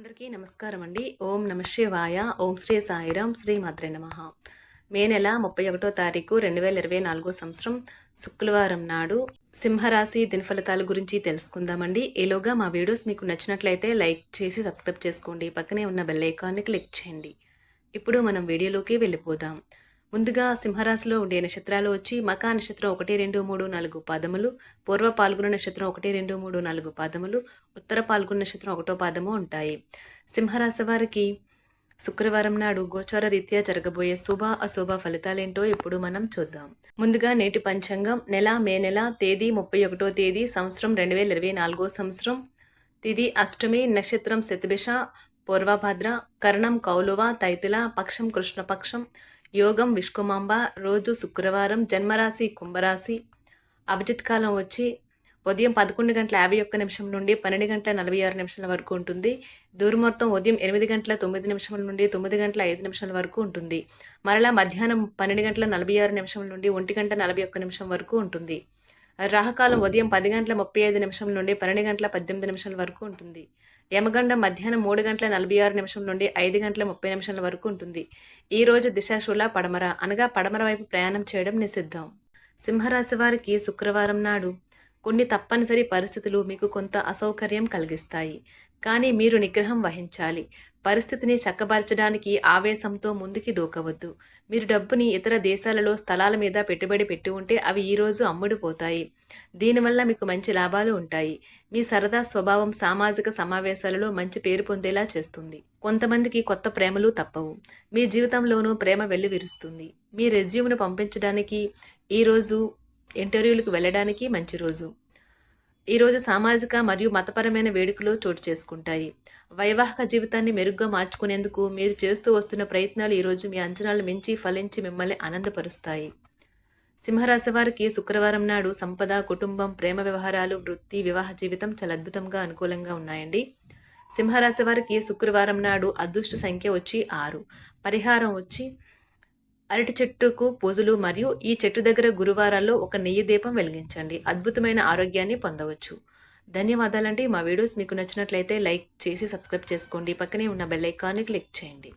అందరికీ నమస్కారం అండి. ఓం నమ శివాయ. ఓం శ్రీ సాయిరాం. శ్రీ మాత్రే నమః. మే నెల 31వ తారీఖు 2024 సంవత్సరం శుక్రవారం నాడు సింహరాశి దినఫలితాల గురించి తెలుసుకుందామండి. ఈలోగా మా వీడియోస్ మీకు నచ్చినట్లయితే లైక్ చేసి సబ్స్క్రైబ్ చేసుకోండి. పక్కనే ఉన్న బెల్ ఐకాన్ని క్లిక్ చేయండి. ఇప్పుడు మనం వీడియోలోకి వెళ్ళిపోదాం. ముందుగా సింహరాశిలో ఉండే నక్షత్రాలు వచ్చి మకా నక్షత్రం 1, 2, 3, 4 పాదములు, పూర్వ పాల్గొన నక్షత్రం 1, 2, 3, 4 పాదములు, ఉత్తర పాల్గొన నక్షత్రం 1వ పాదము ఉంటాయి. సింహరాశి వారికి శుక్రవారం నాడు గోచార రీత్యా జరగబోయే శుభ అశుభ ఫలితాలేంటో ఇప్పుడు మనం చూద్దాం. ముందుగా నేటి పంచాంగం మే నెల తేదీ 31వ తేదీ సంవత్సరం 2024 సంవత్సరం తిథి అష్టమి, నక్షత్రం శతభిష, పూర్వభద్ర, కరణం కౌలువ, తైతిల, పక్షం కృష్ణపక్షం, యోగం విష్కుమాంబ, రోజు శుక్రవారం, జన్మరాశి కుంభరాశి, అభిజిత్ కాలం వచ్చి ఉదయం 11:51 నుండి 12:46 వరకు ఉంటుంది. దూర్ముహూర్తం ఉదయం 8:09 నుండి 9:05 వరకు ఉంటుంది. మరలా మధ్యాహ్నం 12:46 నుండి 1:41 వరకు ఉంటుంది. రాహుకాలం ఉదయం 10:35 నుండి 12:18 వరకు ఉంటుంది. యమగండం మధ్యాహ్నం 3:46 నుండి 5:30 వరకు ఉంటుంది. ఈ రోజు దిశాశూల పడమర అనగా పడమర వైపు ప్రయాణం చేయడం నిషిద్ధం. సింహరాశి వారికి శుక్రవారం నాడు కొన్ని తప్పనిసరి పరిస్థితులు మీకు కొంత అసౌకర్యం కలిగిస్తాయి. కానీ మీరు నిగ్రహం వహించాలి. పరిస్థితిని చక్కబరచడానికి ఆవేశంతో ముందుకి దూకవద్దు. మీరు డబ్బుని ఇతర దేశాలలో స్థలాల మీద పెట్టుబడి పెట్టి ఉంటే అవి ఈరోజు అమ్ముడుపోతాయి. దీనివల్ల మీకు మంచి లాభాలు ఉంటాయి. మీ సరదా స్వభావం సామాజిక సమావేశాలలో మంచి పేరు పొందేలా చేస్తుంది. కొంతమందికి కొత్త ప్రేమలు తప్పవు. మీ జీవితంలోనూ ప్రేమ వెల్లివిరుస్తుంది. మీ రెజ్యూమ్ను పంపించడానికి ఈరోజు ఇంటర్వ్యూలకు వెళ్ళడానికి మంచి రోజు. ఈరోజు సామాజిక మరియు మతపరమైన వేడుకలు చోటు చేసుకుంటాయి. వైవాహిక జీవితాన్ని మెరుగ్గా మార్చుకునేందుకు మీరు చేస్తూ వస్తున్న ప్రయత్నాలు ఈరోజు మీ అంచనాలు మించి ఫలించి మిమ్మల్ని ఆనందపరుస్తాయి. సింహరాశి వారికి శుక్రవారం నాడు సంపద, కుటుంబం, ప్రేమ వ్యవహారాలు, వృత్తి, వివాహ జీవితం చాలా అద్భుతంగా అనుకూలంగా ఉన్నాయండి. సింహరాశి వారికి శుక్రవారం నాడు అదృష్ట సంఖ్య వచ్చి 6. పరిహారం వచ్చి అరటి చెట్టుకు పూజలు మరియు ఈ చెట్టు దగ్గర గురువారాల్లో ఒక నెయ్యి దీపం వెలిగించండి. అద్భుతమైన ఆరోగ్యాన్ని పొందవచ్చు. ధన్యవాదాలండి. మా వీడియోస్ మీకు నచ్చినట్లయితే లైక్ చేసి సబ్స్క్రైబ్ చేసుకోండి. పక్కనే ఉన్న బెల్ ఐకాన్ని క్లిక్ చేయండి.